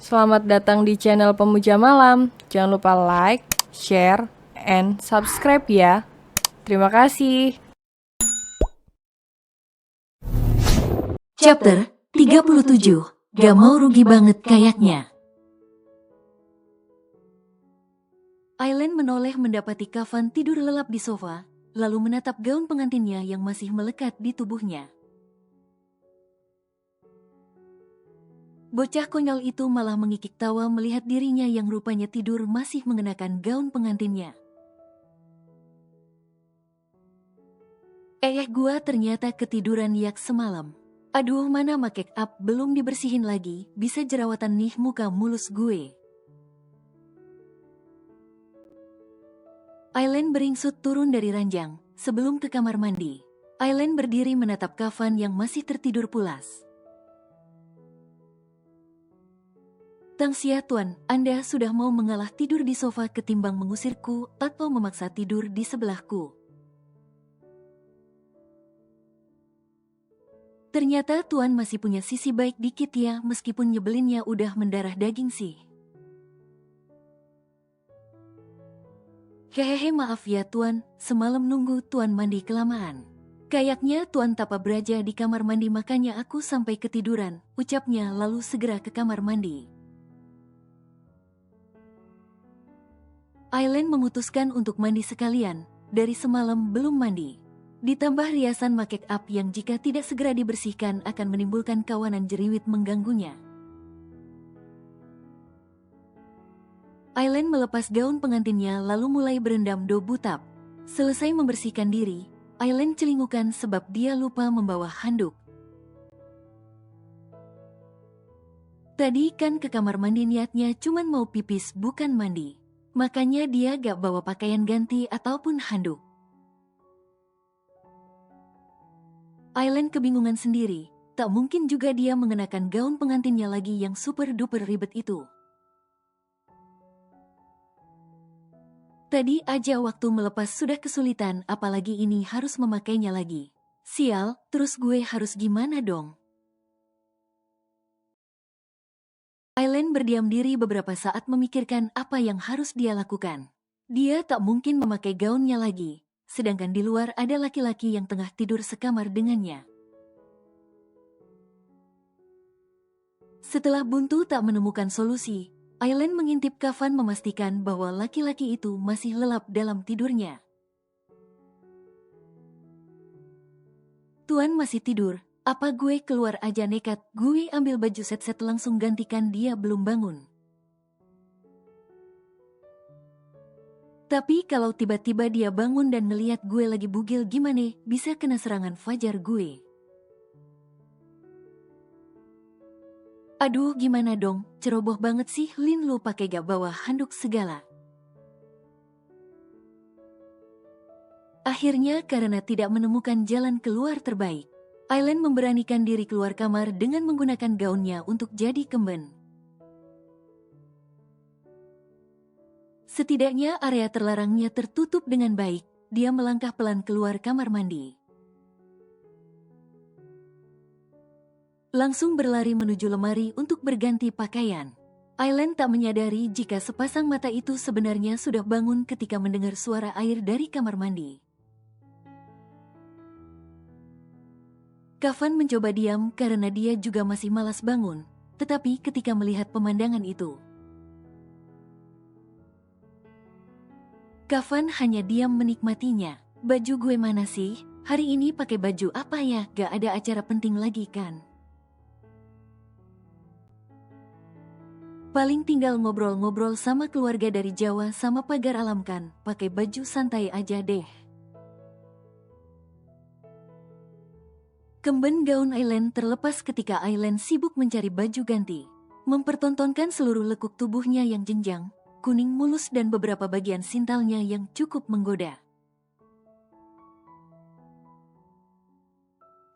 Selamat datang di channel Pemuja Malam. Jangan lupa like, share, and subscribe ya. Terima kasih. Chapter 37. Gak mau rugi banget kayaknya. Aileen menoleh mendapati Kafan tidur lelap di sofa, lalu menatap gaun pengantinnya yang masih melekat di tubuhnya. Bocah konyol itu malah mengikik tawa melihat dirinya yang rupanya tidur masih mengenakan gaun pengantinnya. Gua ternyata ketiduran yak semalam. Aduh, mana make up belum dibersihin lagi, bisa jerawatan nih muka mulus gue. Aileen beringsut turun dari ranjang, sebelum ke kamar mandi. Aileen berdiri menatap Kafan yang masih tertidur pulas. Tangsia tuan, Anda sudah mau mengalah tidur di sofa ketimbang mengusirku atau memaksa tidur di sebelahku. Ternyata tuan masih punya sisi baik dikit ya, meskipun nyebelinnya udah mendarah daging sih. Hehehe, maaf ya tuan, semalam nunggu tuan mandi kelamaan. Kayaknya tuan tapa beraja di kamar mandi makanya aku sampai ketiduran, ucapnya lalu segera ke kamar mandi. Aileen memutuskan untuk mandi sekalian, dari semalam belum mandi. Ditambah riasan make up yang jika tidak segera dibersihkan akan menimbulkan kawanan jeriwit mengganggunya. Aileen melepas gaun pengantinnya lalu mulai berendam debu tap. Selesai membersihkan diri, Aileen celingukan sebab dia lupa membawa handuk. Tadi kan ke kamar mandi niatnya cuman mau pipis bukan mandi. Makanya dia gak bawa pakaian ganti ataupun handuk. Aileen kebingungan sendiri, tak mungkin juga dia mengenakan gaun pengantinnya lagi yang super duper ribet itu. Tadi aja waktu melepas sudah kesulitan, apalagi ini harus memakainya lagi. Sial, terus gue harus gimana dong? Aileen berdiam diri beberapa saat memikirkan apa yang harus dia lakukan. Dia tak mungkin memakai gaunnya lagi, sedangkan di luar ada laki-laki yang tengah tidur sekamar dengannya. Setelah buntu tak menemukan solusi, Aileen mengintip Kafan memastikan bahwa laki-laki itu masih lelap dalam tidurnya. Tuan masih tidur, apa gue keluar aja nekat? Gue ambil baju set-set langsung gantikan dia belum bangun. Tapi kalau tiba-tiba dia bangun dan ngeliat gue lagi bugil gimana, bisa kena serangan fajar gue. Aduh, gimana dong, ceroboh banget sih Lin, lu pakai gak bawa handuk segala. Akhirnya karena tidak menemukan jalan keluar terbaik, Aileen memberanikan diri keluar kamar dengan menggunakan gaunnya untuk jadi kemben. Setidaknya area terlarangnya tertutup dengan baik, dia melangkah pelan keluar kamar mandi. Langsung berlari menuju lemari untuk berganti pakaian. Aileen tak menyadari jika sepasang mata itu sebenarnya sudah bangun ketika mendengar suara air dari kamar mandi. Kafan mencoba diam karena dia juga masih malas bangun, tetapi ketika melihat pemandangan itu, Kafan hanya diam menikmatinya. Baju gue mana sih? Hari ini pakai baju apa ya? Gak ada acara penting lagi kan? Paling tinggal ngobrol-ngobrol sama keluarga dari Jawa sama pagar alam kan, pakai baju santai aja deh. Kemben gaun Aileen terlepas ketika Aileen sibuk mencari baju ganti, mempertontonkan seluruh lekuk tubuhnya yang jenjang, kuning mulus dan beberapa bagian sintalnya yang cukup menggoda.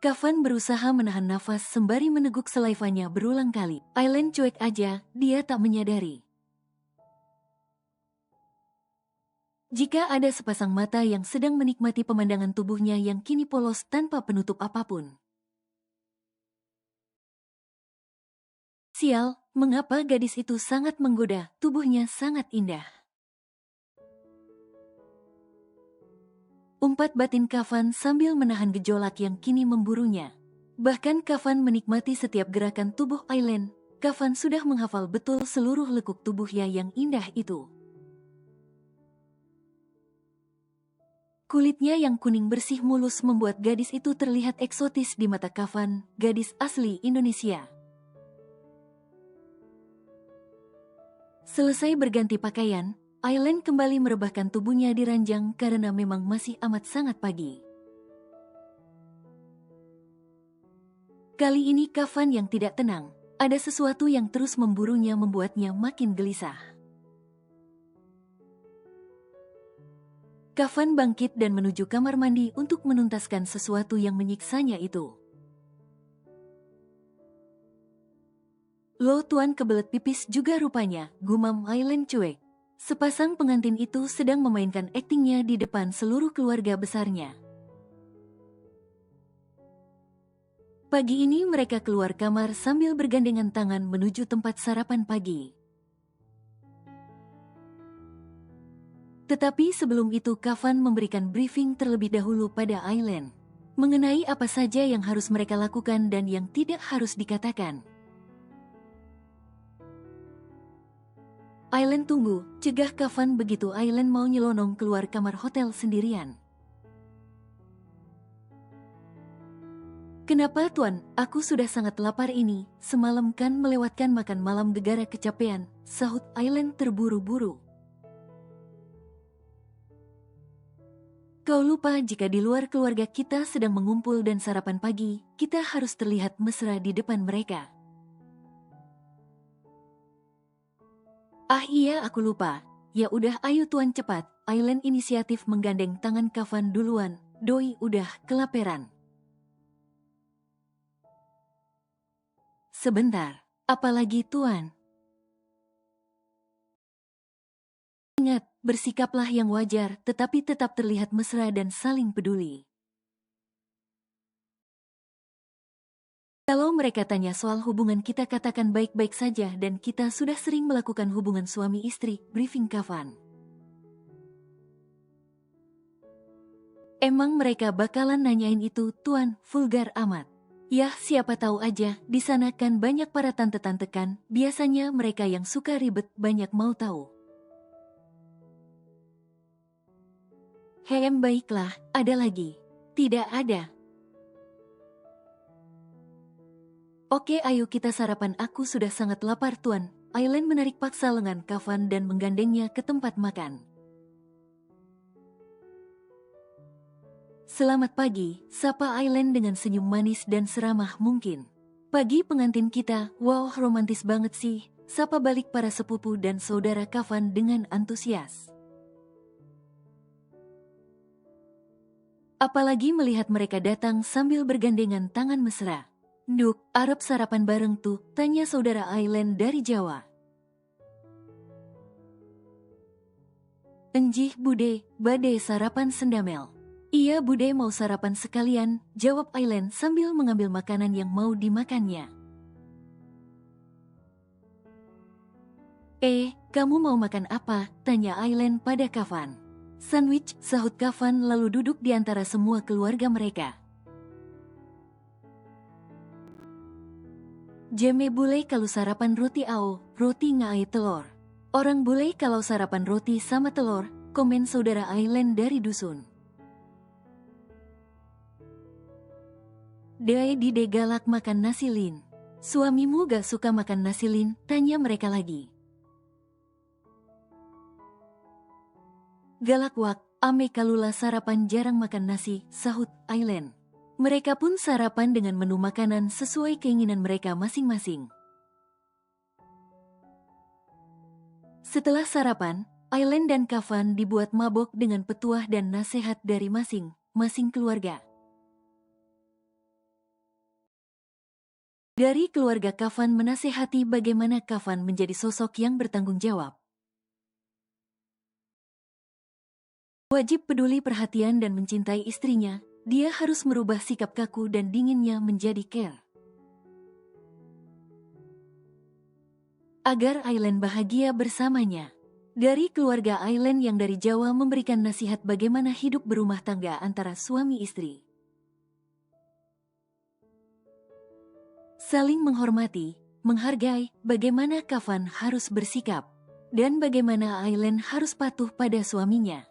Kafan berusaha menahan nafas sembari meneguk selaivanya berulang kali. Aileen cuek aja, dia tak menyadari jika ada sepasang mata yang sedang menikmati pemandangan tubuhnya yang kini polos tanpa penutup apapun. Sial, Mengapa gadis itu sangat menggoda, tubuhnya sangat indah. Umpat batin Kafan sambil menahan gejolak yang kini memburunya. Bahkan Kafan menikmati setiap gerakan tubuh Aileen. Kafan sudah menghafal betul seluruh lekuk tubuhnya yang indah itu. Kulitnya yang kuning bersih mulus membuat gadis itu terlihat eksotis di mata Kafan, gadis asli Indonesia. Selesai berganti pakaian, Aileen kembali merebahkan tubuhnya di ranjang karena memang masih amat sangat pagi. Kali ini Kafan yang tidak tenang, ada sesuatu yang terus memburunya membuatnya makin gelisah. Kafan bangkit dan menuju kamar mandi untuk menuntaskan sesuatu yang menyiksanya itu. Loh tuan kebelet pipis juga rupanya, gumam Aileen cuek. Sepasang pengantin itu sedang memainkan aktingnya di depan seluruh keluarga besarnya. Pagi ini mereka keluar kamar sambil bergandengan tangan menuju tempat sarapan pagi. Tetapi sebelum itu Kafan memberikan briefing terlebih dahulu pada Aileen mengenai apa saja yang harus mereka lakukan dan yang tidak harus dikatakan. Aileen tunggu, cegah Kafan begitu Aileen mau nyelonong keluar kamar hotel sendirian. Kenapa tuan, aku sudah sangat lapar ini, semalam kan melewatkan makan malam gegara kecapean, sahut Aileen terburu-buru. Kau lupa jika di luar keluarga kita sedang mengumpul dan sarapan pagi, kita harus terlihat mesra di depan mereka. Ah iya aku lupa. Ya udah ayo tuan cepat. Aileen inisiatif menggandeng tangan Kafan duluan. Doi udah kelaperan. Sebentar. Apalagi tuan? Ingat, bersikaplah yang wajar tetapi tetap terlihat mesra dan saling peduli. Kalau mereka tanya soal hubungan kita katakan baik-baik saja dan kita sudah sering melakukan hubungan suami istri, briefing Kafan. Emang mereka bakalan nanyain itu, tuan, vulgar amat. Yah siapa tahu aja, di sana kan banyak para tante-tante kan, biasanya mereka yang suka ribet banyak mau tahu. Baiklah, ada lagi. Tidak ada. Oke ayo kita sarapan aku sudah sangat lapar tuan. Aileen menarik paksa lengan Kafan dan menggandengnya ke tempat makan. Selamat pagi, sapa Aileen dengan senyum manis dan seramah mungkin. Pagi pengantin kita, wow romantis banget sih, sapa balik para sepupu dan saudara Kafan dengan antusias. Apalagi melihat mereka datang sambil bergandengan tangan mesra. Nduk, arep sarapan bareng tuh, tanya saudara Aileen dari Jawa. Enjih bude, bade sarapan sendamel. Iya bude mau sarapan sekalian, jawab Aileen sambil mengambil makanan yang mau dimakannya. Kamu mau makan apa? Tanya Aileen pada Kafan. Sandwich, sahut Kafan lalu duduk di antara semua keluarga mereka. Jeme bule kalau sarapan roti ao, roti ngai telur. Orang bule kalau sarapan roti sama telur, komen saudara Aileen dari dusun. Dae dide galak makan nasi lin. Suamimu gak suka makan nasi lin, tanya mereka lagi. Galak wak, ame kalula sarapan jarang makan nasi, sahut Aileen. Mereka pun sarapan dengan menu makanan sesuai keinginan mereka masing-masing. Setelah sarapan, Aileen dan Kafan dibuat mabok dengan petuah dan nasihat dari masing-masing keluarga. Dari keluarga Kafan menasehati bagaimana Kafan menjadi sosok yang bertanggung jawab. Wajib peduli perhatian dan mencintai istrinya. Dia harus merubah sikap kaku dan dinginnya menjadi care. agar Aileen bahagia bersamanya. Dari keluarga Aileen yang dari Jawa memberikan nasihat bagaimana hidup berumah tangga antara suami istri. Saling menghormati, menghargai bagaimana Kafan harus bersikap, dan bagaimana Aileen harus patuh pada suaminya.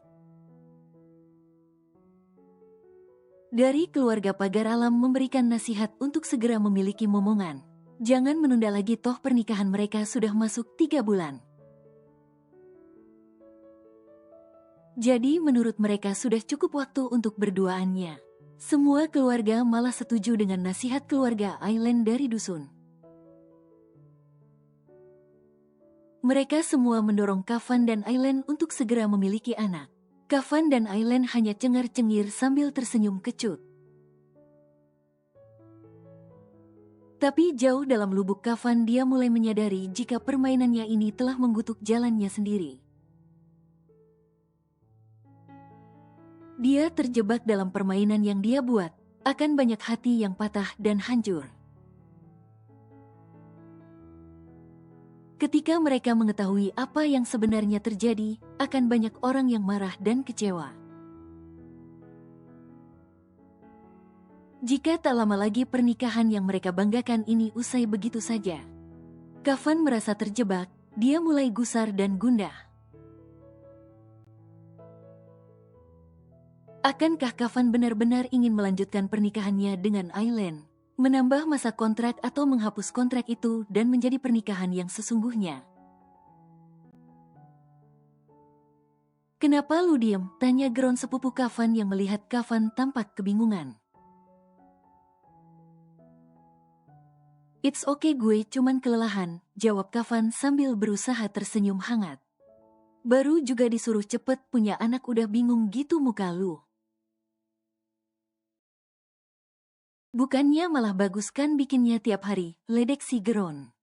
Dari keluarga Pagar Alam memberikan nasihat untuk segera memiliki momongan. Jangan menunda lagi, toh pernikahan mereka sudah masuk 3 bulan. Jadi menurut mereka sudah cukup waktu untuk berduaannya. Semua keluarga malah setuju dengan nasihat keluarga Aileen dari dusun. Mereka semua mendorong Kafan dan Aileen untuk segera memiliki anak. Kafan dan Aileen hanya cengar-cengir sambil tersenyum kecut. Tapi jauh dalam lubuk Kafan dia mulai menyadari jika permainannya ini telah menggutuk jalannya sendiri. Dia terjebak dalam permainan yang dia buat, akan banyak hati yang patah dan hancur. Ketika mereka mengetahui apa yang sebenarnya terjadi, akan banyak orang yang marah dan kecewa. Jika tak lama lagi pernikahan yang mereka banggakan ini usai begitu saja. Kafan merasa terjebak, dia mulai gusar dan gundah. Akankah Kafan benar-benar ingin melanjutkan pernikahannya dengan Aileen? Menambah masa kontrak atau menghapus kontrak itu dan menjadi pernikahan yang sesungguhnya? Kenapa lu diem? Tanya Geron sepupu Kafan yang melihat Kafan tampak kebingungan. It's okay, gue cuman kelelahan, jawab Kafan sambil berusaha tersenyum hangat. Baru juga disuruh cepet punya anak udah bingung gitu muka lu. Bukannya malah bagus kan bikinnya tiap hari, ledek si Geron.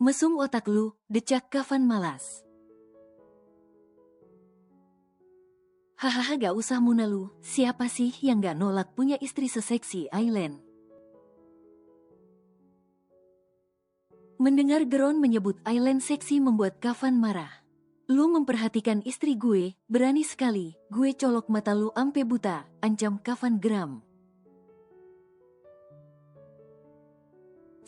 Mesum otak lu, decak Kafan malas. Hahaha, gak usah muna lu, siapa sih yang gak nolak punya istri seseksi Aileen? Mendengar Geron menyebut Aileen seksi membuat Kafan marah. Lu memperhatikan istri gue, berani sekali, gue colok mata lu ampe buta, ancam Kafan geram.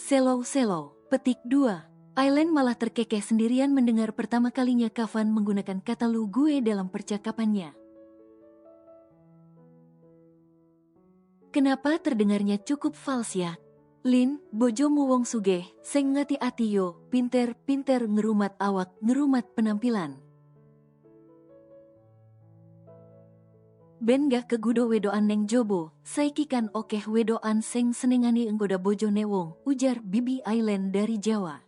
Selo, petik 2. Aileen malah terkekeh sendirian mendengar pertama kalinya Kafan menggunakan kata lu gue dalam percakapannya. Kenapa terdengarnya cukup fals ya? Lin, bojomu wong sugeh, seng ngati atiyo, pinter ngerumat awak, ngerumat penampilan. Ben gak kegudo wedoan neng jobo, saiki kan okeh wedoan seng senengani enggoda bojo newong, ujar Bibi Aileen dari Jawa.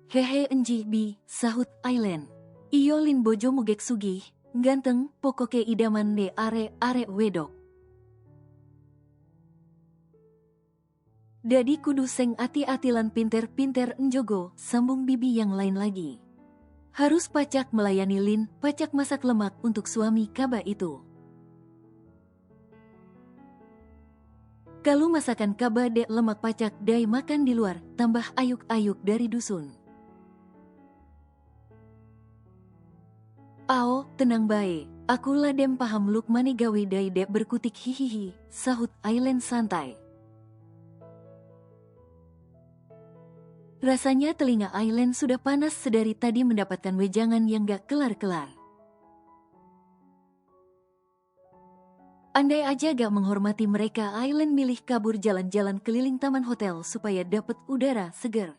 Hehe enji bi, sahut Aileen. Iyo Lin bojo mugek sugih, ganteng, pokoke idaman de are wedok. Dadi kudu seng ati-atilan pinter enjogo, sambung Bibi yang lain lagi. Harus pacak melayani Lin, pacak masak lemak untuk suami kaba itu. Kalau masakan kaba dek lemak pacak dai makan di luar, tambah ayuk-ayuk dari dusun. Ao, tenang bae, aku ladem paham luk mani gawe dai dek berkutik hihihi, sahut Aileen santai. Rasanya telinga Aileen sudah panas sedari tadi mendapatkan wejangan yang gak kelar-kelar. Andai aja gak menghormati mereka, Aileen milih kabur jalan-jalan keliling taman hotel supaya dapat udara segar.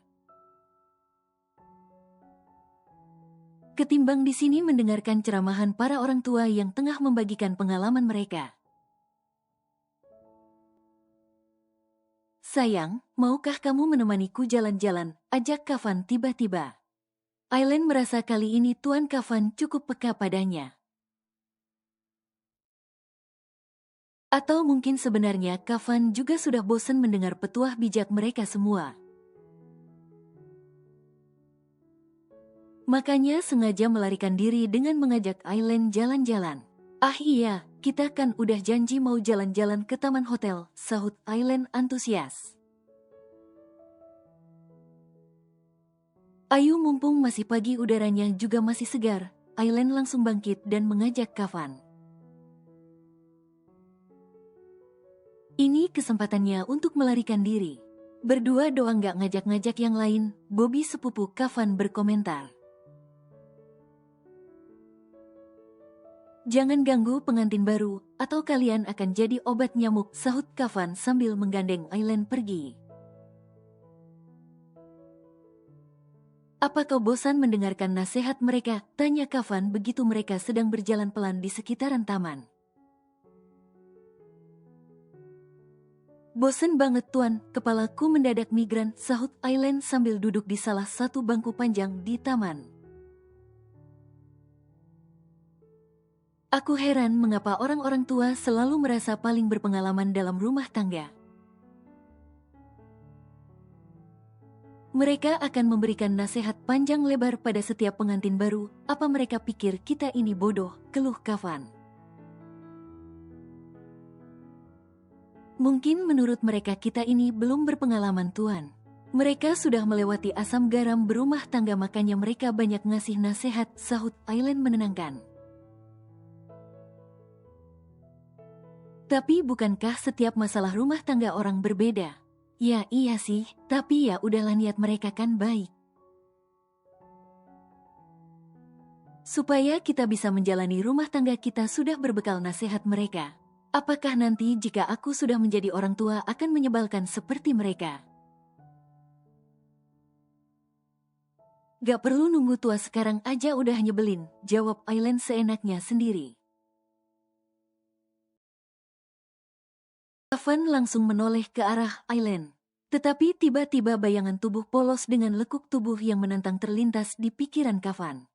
Ketimbang di sini mendengarkan ceramahan para orang tua yang tengah membagikan pengalaman mereka. Sayang, maukah kamu menemaniku jalan-jalan? Ajak Kafan tiba-tiba. Aileen merasa kali ini Tuan Kafan cukup peka padanya. Atau mungkin sebenarnya Kafan juga sudah bosan mendengar petuah bijak mereka semua. Makanya sengaja melarikan diri dengan mengajak Aileen jalan-jalan. Ah iya, kita kan udah janji mau jalan-jalan ke taman hotel, sahut Aileen antusias. Ayu mumpung masih pagi udaranya juga masih segar, Aileen langsung bangkit dan mengajak Kafan. Ini kesempatannya untuk melarikan diri. Berdua doang gak ngajak-ngajak yang lain, Bobby sepupu Kafan berkomentar. Jangan ganggu pengantin baru, atau kalian akan jadi obat nyamuk, sahut Kafan sambil menggandeng Aileen pergi. Apa kau bosan mendengarkan nasihat mereka? Tanya Kafan begitu mereka sedang berjalan pelan di sekitaran taman. Bosan banget tuan, kepalaku mendadak migran, sahut Aileen sambil duduk di salah satu bangku panjang di taman. Aku heran mengapa orang-orang tua selalu merasa paling berpengalaman dalam rumah tangga. Mereka akan memberikan nasihat panjang lebar pada setiap pengantin baru. Apa mereka pikir kita ini bodoh? Keluh Kafan. Mungkin menurut mereka kita ini belum berpengalaman tuan. Mereka sudah melewati asam garam berumah tangga makanya mereka banyak ngasih nasihat, sahut Aileen menenangkan. Tapi bukankah setiap masalah rumah tangga orang berbeda? Ya iya sih, tapi ya udahlah niat mereka kan baik. Supaya kita bisa menjalani rumah tangga kita sudah berbekal nasihat mereka. Apakah nanti jika aku sudah menjadi orang tua akan menyebalkan seperti mereka? Gak perlu nunggu tua sekarang aja udah nyebelin, jawab Aileen seenaknya sendiri. Kafan langsung menoleh ke arah Aileen. Tetapi tiba-tiba bayangan tubuh polos dengan lekuk tubuh yang menantang terlintas di pikiran Kafan.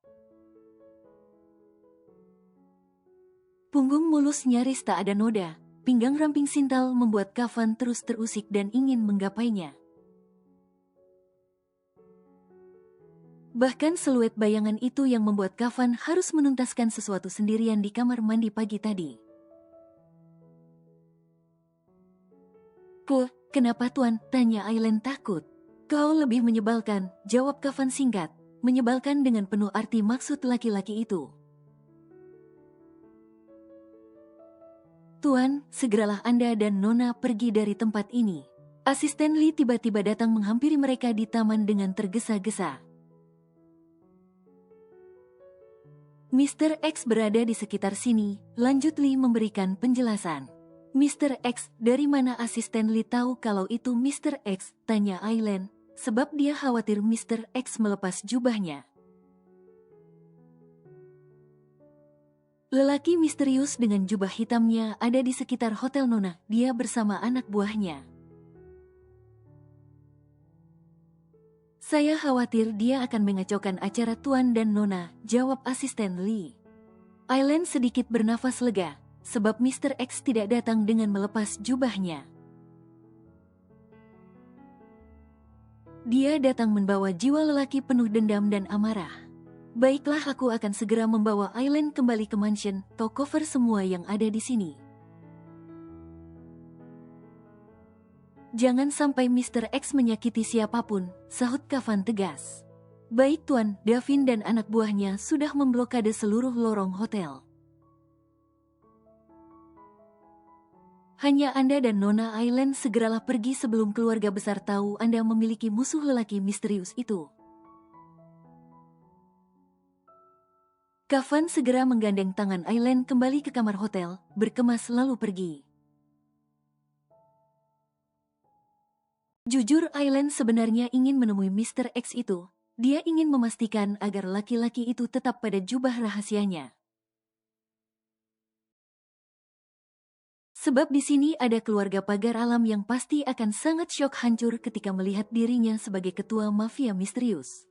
Punggung mulus nyaris tak ada noda, pinggang ramping sintal membuat Kafan terus terusik dan ingin menggapainya. Bahkan siluet bayangan itu yang membuat Kafan harus menuntaskan sesuatu sendirian di kamar mandi pagi tadi. Kenapa tuan? Tanya Aileen takut. Kau lebih menyebalkan, jawab Kafan singkat. Menyebalkan dengan penuh arti maksud laki-laki itu. Tuan, segeralah Anda dan Nona pergi dari tempat ini. Asisten Lee tiba-tiba datang menghampiri mereka di taman dengan tergesa-gesa. Mr. X berada di sekitar sini, lanjut Lee memberikan penjelasan. Mr. X, dari mana asisten Lee tahu kalau itu Mr. X? Tanya Aileen, sebab dia khawatir Mr. X melepas jubahnya. Lelaki misterius dengan jubah hitamnya ada di sekitar hotel Nona, dia bersama anak buahnya. Saya khawatir dia akan mengacaukan acara Tuan dan Nona, jawab asisten Lee. Aileen sedikit bernafas lega, sebab Mr. X tidak datang dengan melepas jubahnya. Dia datang membawa jiwa lelaki penuh dendam dan amarah. Baiklah, aku akan segera membawa Aileen kembali ke mansion, take over semua yang ada di sini. Jangan sampai Mr. X menyakiti siapapun, sahut Kafan tegas. Baik Tuan, Davin dan anak buahnya sudah memblokade seluruh lorong hotel. Hanya Anda dan Nona Aileen segeralah pergi sebelum keluarga besar tahu Anda memiliki musuh lelaki misterius itu. Kafan segera menggandeng tangan Aileen kembali ke kamar hotel, berkemas lalu pergi. Jujur Aileen sebenarnya ingin menemui Mr. X itu. Dia ingin memastikan agar laki-laki itu tetap pada jubah rahasianya. Sebab di sini ada keluarga pagar alam yang pasti akan sangat syok hancur ketika melihat dirinya sebagai ketua mafia misterius.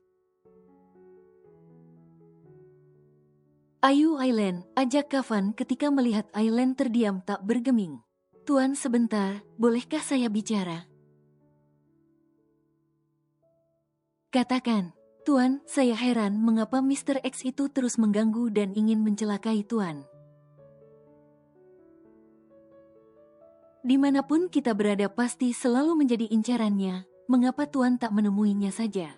Ayo Aileen, ajak Kafan ketika melihat Aileen terdiam tak bergeming. Tuan sebentar, bolehkah saya bicara? Katakan, Tuan, saya heran mengapa Mr. X itu terus mengganggu dan ingin mencelakai Tuan. Dimanapun kita berada pasti selalu menjadi incarannya, mengapa Tuan tak menemuinya saja?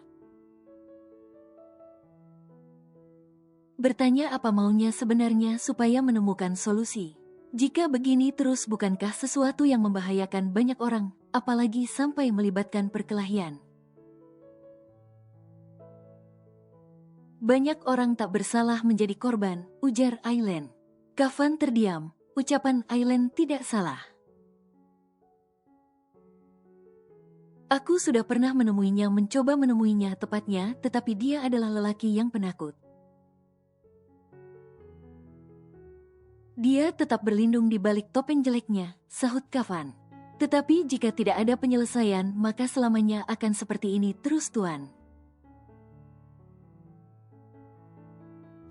bertanya apa maunya sebenarnya supaya menemukan solusi. Jika begini terus bukankah sesuatu yang membahayakan banyak orang, apalagi sampai melibatkan perkelahian? Banyak orang tak bersalah menjadi korban, ujar Aileen. Kafan terdiam, ucapan Aileen tidak salah. Aku sudah pernah menemuinya, mencoba menemuinya tepatnya, tetapi dia adalah lelaki yang penakut. Dia tetap berlindung di balik topeng jeleknya, sahut Kafan. Tetapi jika tidak ada penyelesaian, maka selamanya akan seperti ini terus, Tuan.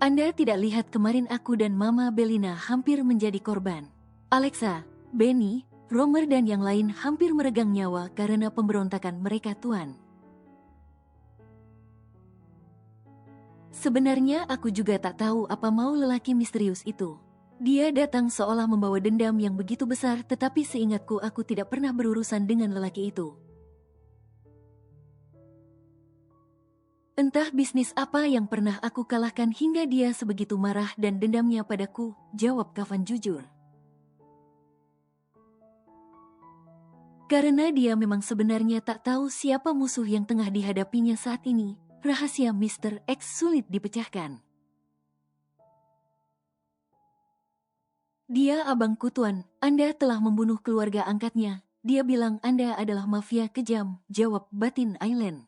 Anda tidak lihat kemarin aku dan Mama Belina hampir menjadi korban. Alexa, Benny, Romer dan yang lain hampir meregang nyawa karena pemberontakan mereka, Tuan. Sebenarnya aku juga tak tahu apa mau lelaki misterius itu. Dia datang seolah membawa dendam yang begitu besar, tetapi seingatku aku tidak pernah berurusan dengan lelaki itu. Entah bisnis apa yang pernah aku kalahkan hingga dia sebegitu marah dan dendamnya padaku, jawab Kafan jujur. Karena dia memang sebenarnya tak tahu siapa musuh yang tengah dihadapinya saat ini, rahasia Mr. X sulit dipecahkan. Dia abangku, Tuan. Anda telah membunuh keluarga angkatnya. Dia bilang Anda adalah mafia kejam, jawab batin Aileen.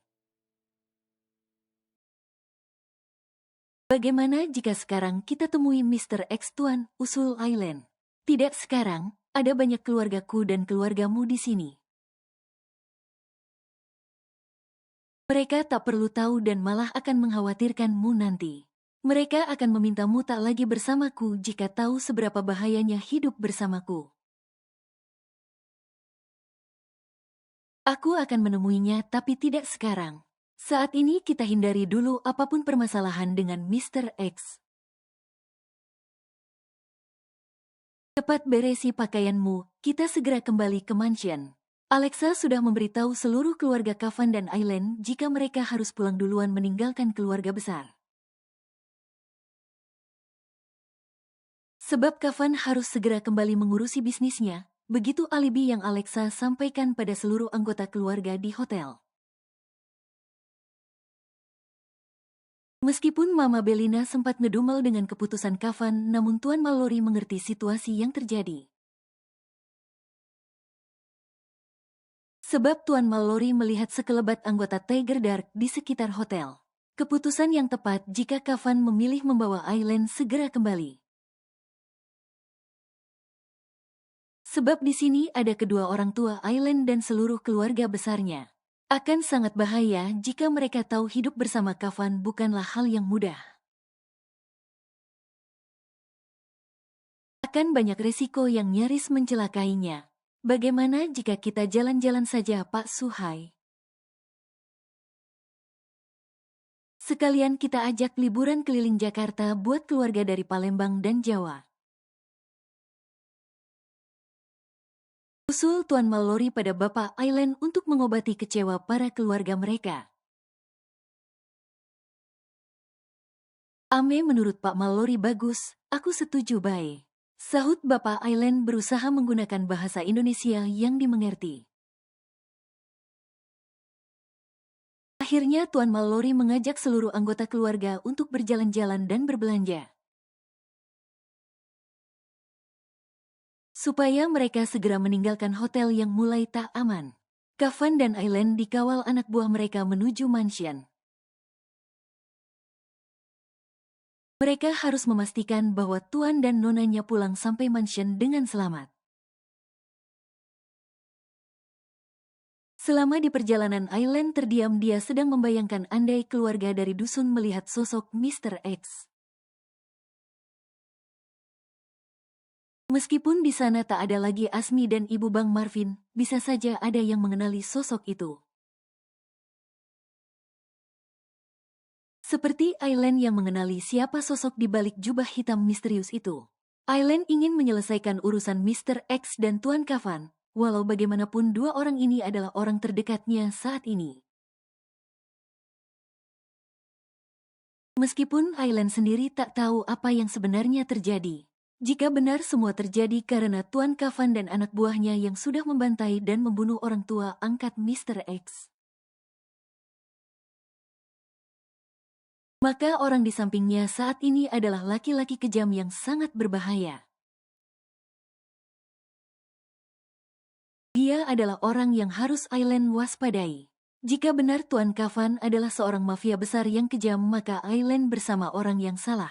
Bagaimana jika sekarang kita temui Mr. X, Tuan, usul Aileen. Tidak sekarang, ada banyak keluargaku dan keluargamu di sini. Mereka tak perlu tahu dan malah akan mengkhawatirkanmu nanti. Mereka akan memintamu tak lagi bersamaku jika tahu seberapa bahayanya hidup bersamaku. Aku akan menemuinya tapi tidak sekarang. Saat ini kita hindari dulu apapun permasalahan dengan Mr. X. Cepat beresi pakaianmu, kita segera kembali ke mansion. Alexa sudah memberitahu seluruh keluarga Kafan dan Aileen jika mereka harus pulang duluan meninggalkan keluarga besar. Sebab Kafan harus segera kembali mengurusi bisnisnya, begitu alibi yang Alexa sampaikan pada seluruh anggota keluarga di hotel. Meskipun Mama Belina sempat ngedumel dengan keputusan Kafan, namun Tuan Mallory mengerti situasi yang terjadi. Sebab Tuan Mallory melihat sekelebat anggota Tiger Dark di sekitar hotel. Keputusan yang tepat jika Kafan memilih membawa Aileen segera kembali. Sebab di sini ada kedua orang tua Aileen dan seluruh keluarga besarnya. Akan sangat bahaya jika mereka tahu hidup bersama Kafan bukanlah hal yang mudah. Akan banyak risiko yang nyaris mencelakainya. Bagaimana jika kita jalan-jalan saja, Pak Suhai? Sekalian kita ajak liburan keliling Jakarta buat keluarga dari Palembang dan Jawa. Usul Tuan Mallory pada Bapak Aileen untuk mengobati kecewa para keluarga mereka. Ame, menurut Pak Mallory bagus, aku setuju baik. Sahut Bapak Aileen berusaha menggunakan bahasa Indonesia yang dimengerti. Akhirnya Tuan Mallory mengajak seluruh anggota keluarga untuk berjalan-jalan dan berbelanja. Supaya mereka segera meninggalkan hotel yang mulai tak aman. Kafan dan Aileen dikawal anak buah mereka menuju mansion. Mereka harus memastikan bahwa Tuan dan Nonanya pulang sampai mansion dengan selamat. Selama di perjalanan Aileen terdiam, dia sedang membayangkan andai keluarga dari dusun melihat sosok Mr. X. Meskipun di sana tak ada lagi Asmi dan Ibu Bang Marvin, bisa saja ada yang mengenali sosok itu. Seperti Aileen yang mengenali siapa sosok di balik jubah hitam misterius itu. Aileen ingin menyelesaikan urusan Mr. X dan Tuan Kafan, walau bagaimanapun dua orang ini adalah orang terdekatnya saat ini. Meskipun Aileen sendiri tak tahu apa yang sebenarnya terjadi. Jika benar semua terjadi karena Tuan Kafan dan anak buahnya yang sudah membantai dan membunuh orang tua angkat Mr. X, maka orang di sampingnya saat ini adalah laki-laki kejam yang sangat berbahaya. Dia adalah orang yang harus Aileen waspadai. Jika benar Tuan Kafan adalah seorang mafia besar yang kejam, maka Aileen bersama orang yang salah.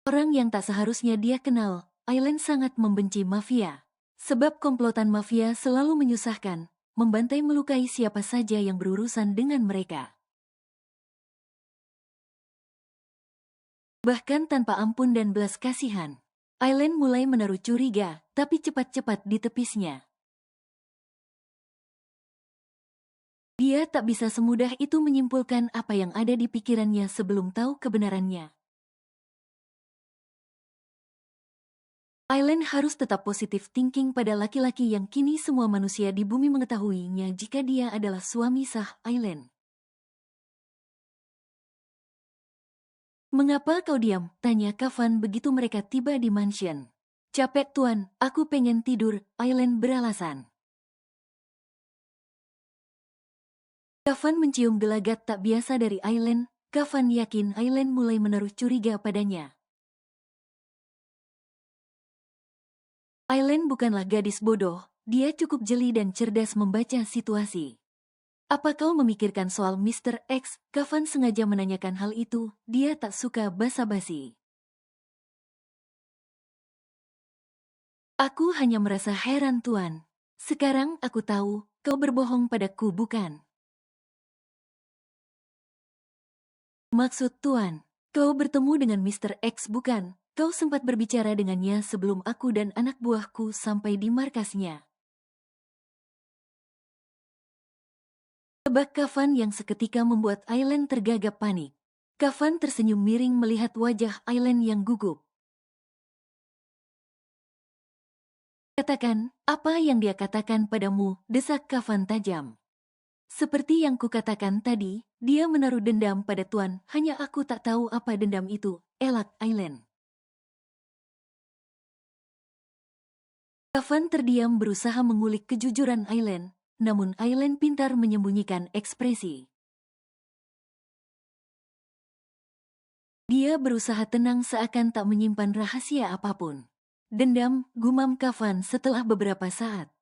Orang yang tak seharusnya dia kenal. Aileen sangat membenci mafia. Sebab komplotan mafia selalu menyusahkan, membantai melukai siapa saja yang berurusan dengan mereka. Bahkan tanpa ampun dan belas kasihan. Aileen mulai menaruh curiga, tapi cepat-cepat ditepisnya. Dia tak bisa semudah itu menyimpulkan apa yang ada di pikirannya sebelum tahu kebenarannya. Aileen harus tetap positif thinking pada laki-laki yang kini semua manusia di bumi mengetahuinya jika dia adalah suami sah Aileen. "Mengapa kau diam?" tanya Kafan begitu mereka tiba di mansion. "Capek tuan, aku pengen tidur," Aileen beralasan. Kafan mencium gelagat tak biasa dari Aileen. Kafan yakin Aileen mulai menaruh curiga padanya. Aileen bukanlah gadis bodoh, dia cukup jeli dan cerdas membaca situasi. "Apa kau memikirkan soal Mr. X?" Kafan sengaja menanyakan hal itu, dia tak suka basa-basi. "Aku hanya merasa heran tuan. Sekarang aku tahu, kau berbohong padaku bukan?" "Maksud tuan, kau bertemu dengan Mr. X bukan? Kau sempat berbicara dengannya sebelum aku dan anak buahku sampai di markasnya." Tebak Kafan yang seketika membuat Aileen tergagap panik. Kafan tersenyum miring melihat wajah Aileen yang gugup. "Katakan, apa yang dia katakan padamu?" desak Kafan tajam. "Seperti yang kukatakan tadi, dia menaruh dendam pada tuan, hanya aku tak tahu apa dendam itu," elak Aileen. Kafan terdiam berusaha mengulik kejujuran Aileen, namun Aileen pintar menyembunyikan ekspresi. Dia berusaha tenang seakan tak menyimpan rahasia apapun. "Dendam," gumam Kafan setelah beberapa saat.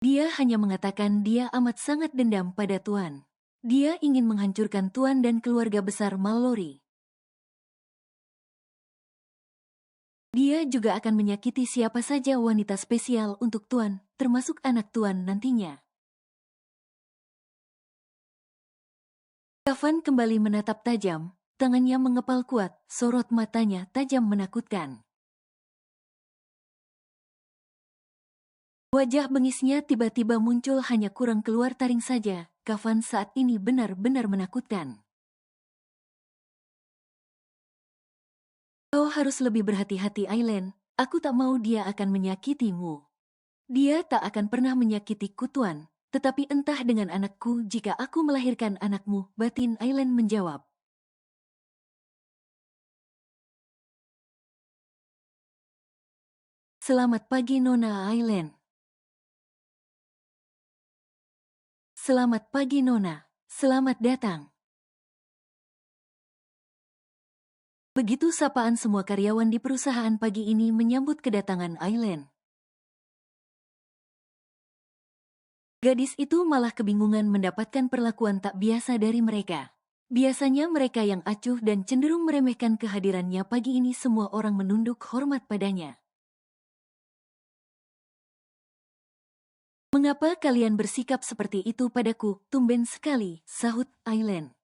"Dia hanya mengatakan dia amat sangat dendam pada tuan. Dia ingin menghancurkan tuan dan keluarga besar Mallory. Dia juga akan menyakiti siapa saja wanita spesial untuk tuan, termasuk anak tuan nantinya." Kafan kembali menatap tajam, tangannya mengepal kuat, sorot matanya tajam menakutkan. Wajah bengisnya tiba-tiba muncul, hanya kurang keluar taring saja. Kafan saat ini benar-benar menakutkan. "Kau harus lebih berhati-hati Aileen, aku tak mau dia akan menyakitimu." "Dia tak akan pernah menyakitiku tuan, tetapi entah dengan anakku jika aku melahirkan anakmu," batin Aileen menjawab. "Selamat pagi Nona Aileen." "Selamat pagi Nona, selamat datang." Begitu sapaan semua karyawan di perusahaan pagi ini menyambut kedatangan Aileen. Gadis itu malah kebingungan mendapatkan perlakuan tak biasa dari mereka. Biasanya mereka yang acuh dan cenderung meremehkan kehadirannya, pagi ini semua orang menunduk hormat padanya. "Mengapa kalian bersikap seperti itu padaku? Tumben sekali," sahut Aileen.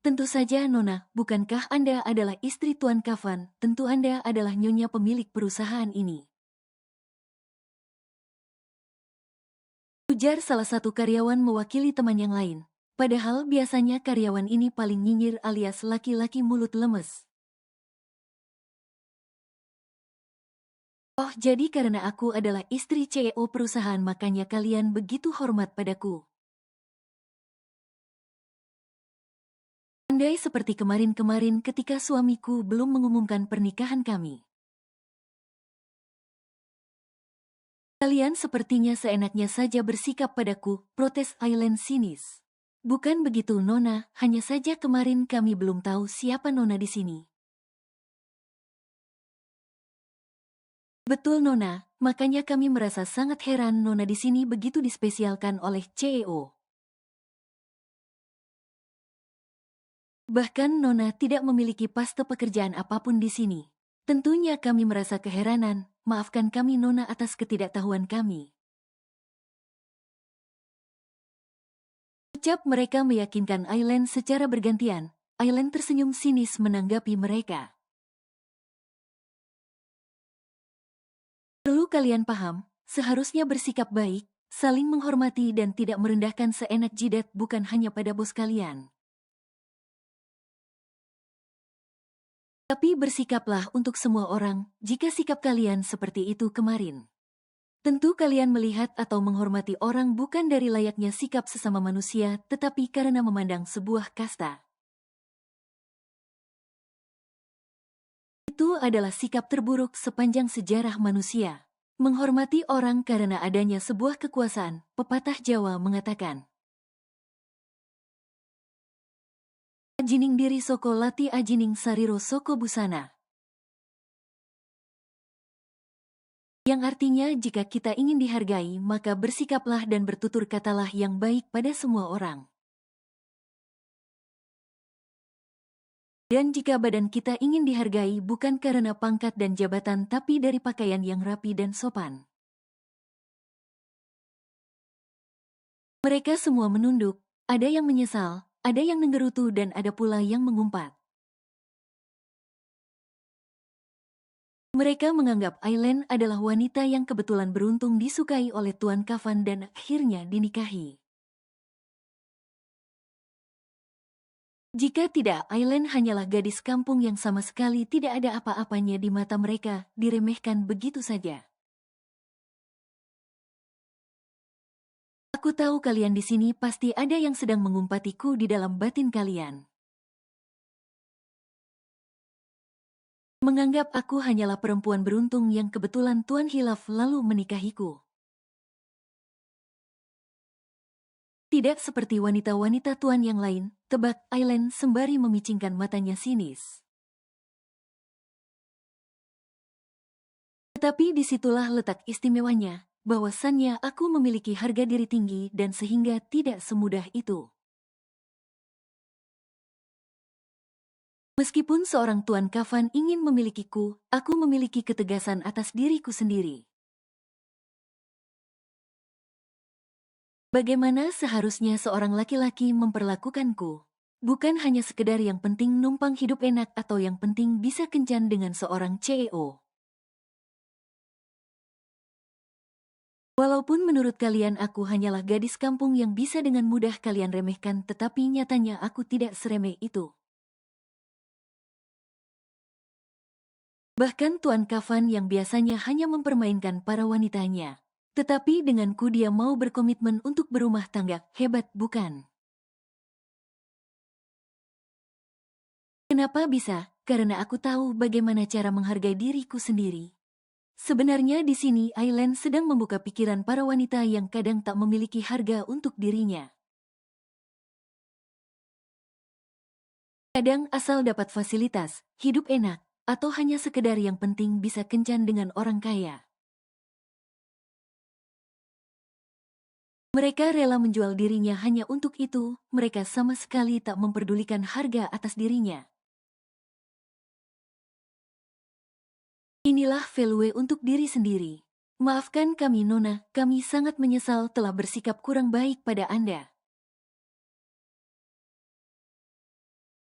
"Tentu saja Nona, bukankah Anda adalah istri Tuan Kafan? Tentu Anda adalah nyonya pemilik perusahaan ini," ujar salah satu karyawan mewakili teman yang lain. Padahal biasanya karyawan ini paling nyinyir alias laki-laki mulut lemes. Oh, jadi karena aku adalah istri CEO perusahaan makanya kalian begitu hormat padaku. Andai seperti kemarin-kemarin ketika suamiku belum mengumumkan pernikahan kami. Kalian sepertinya seenaknya saja bersikap padaku, protes Aileen sinis. Bukan begitu Nona, hanya saja kemarin kami belum tahu siapa Nona di sini. Betul Nona, makanya kami merasa sangat heran Nona di sini begitu dispesialkan oleh CEO. Bahkan Nona tidak memiliki paste pekerjaan apapun di sini. Tentunya kami merasa keheranan, maafkan kami Nona atas ketidaktahuan kami. Ucap mereka meyakinkan Aileen secara bergantian. Aileen tersenyum sinis menanggapi mereka. Perlu kalian paham, seharusnya bersikap baik, saling menghormati dan tidak merendahkan seenak jidat bukan hanya pada bos kalian. Tapi bersikaplah untuk semua orang, jika sikap kalian seperti itu kemarin. Tentu kalian melihat atau menghormati orang bukan dari layaknya sikap sesama manusia, tetapi karena memandang sebuah kasta. Itu adalah sikap terburuk sepanjang sejarah manusia. Menghormati orang karena adanya sebuah kekuasaan, pepatah Jawa mengatakan. Ajining diri soko lati ajining sariro soko busana. Yang artinya jika kita ingin dihargai maka bersikaplah dan bertutur katalah yang baik pada semua orang. Dan jika badan kita ingin dihargai bukan karena pangkat dan jabatan tapi dari pakaian yang rapi dan sopan. Mereka semua menunduk, ada yang menyesal, ada yang menggerutu dan ada pula yang mengumpat. Mereka menganggap Aileen adalah wanita yang kebetulan beruntung disukai oleh Tuan Kafan dan akhirnya dinikahi. Jika tidak, Aileen hanyalah gadis kampung yang sama sekali tidak ada apa-apanya di mata mereka, diremehkan begitu saja. Aku tahu kalian di sini pasti ada yang sedang mengumpatiku di dalam batin kalian. Menganggap aku hanyalah perempuan beruntung yang kebetulan Tuan Hilaf lalu menikahiku. Tidak seperti wanita-wanita Tuan yang lain, tebak Aileen sembari memicingkan matanya sinis. Tetapi disitulah letak istimewanya, bahwasannya aku memiliki harga diri tinggi dan sehingga tidak semudah itu. Meskipun seorang Tuan Kafan ingin memilikiku, aku memiliki ketegasan atas diriku sendiri. Bagaimana seharusnya seorang laki-laki memperlakukanku? Bukan hanya sekedar yang penting numpang hidup enak atau yang penting bisa kencan dengan seorang CEO. Walaupun menurut kalian aku hanyalah gadis kampung yang bisa dengan mudah kalian remehkan, tetapi nyatanya aku tidak seremeh itu. Bahkan Tuan Kafan yang biasanya hanya mempermainkan para wanitanya. Tetapi denganku dia mau berkomitmen untuk berumah tangga, hebat bukan? Kenapa bisa? Karena aku tahu bagaimana cara menghargai diriku sendiri. Sebenarnya di sini Aileen sedang membuka pikiran para wanita yang kadang tak memiliki harga untuk dirinya. Kadang asal dapat fasilitas, hidup enak, atau hanya sekedar yang penting bisa kencan dengan orang kaya. Mereka rela menjual dirinya hanya untuk itu, mereka sama sekali tak memperdulikan harga atas dirinya. Inilah value untuk diri sendiri. Maafkan kami Nona, kami sangat menyesal telah bersikap kurang baik pada Anda.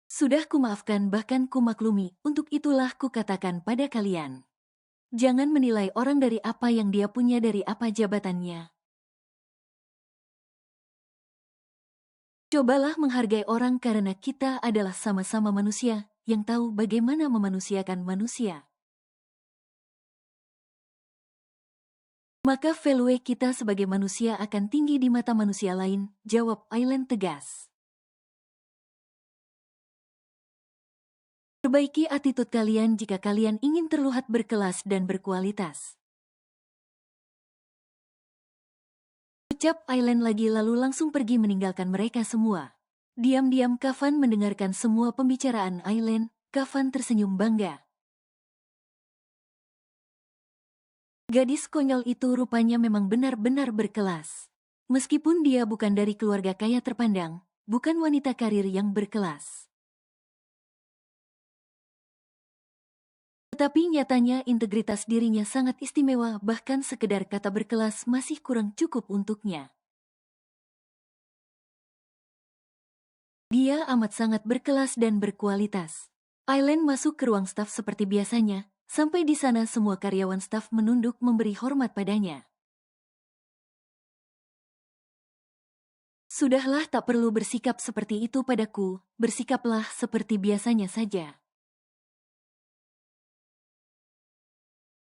Sudah kumaafkan bahkan kumaklumi, untuk itulah kukatakan pada kalian. Jangan menilai orang dari apa yang dia punya dari apa jabatannya. Cobalah menghargai orang karena kita adalah sama-sama manusia yang tahu bagaimana memanusiakan manusia. Maka value kita sebagai manusia akan tinggi di mata manusia lain, jawab Aileen tegas. Perbaiki attitude kalian jika kalian ingin terlihat berkelas dan berkualitas. Ucap Aileen lagi lalu langsung pergi meninggalkan mereka semua. Diam-diam Kafan mendengarkan semua pembicaraan Aileen. Kafan tersenyum bangga. Gadis konyol itu rupanya memang benar-benar berkelas. Meskipun dia bukan dari keluarga kaya terpandang, bukan wanita karir yang berkelas. Tetapi nyatanya integritas dirinya sangat istimewa, bahkan sekedar kata berkelas masih kurang cukup untuknya. Dia amat sangat berkelas dan berkualitas. Aileen masuk ke ruang staf seperti biasanya, sampai di sana semua karyawan staf menunduk memberi hormat padanya. Sudahlah, tak perlu bersikap seperti itu padaku, bersikaplah seperti biasanya saja.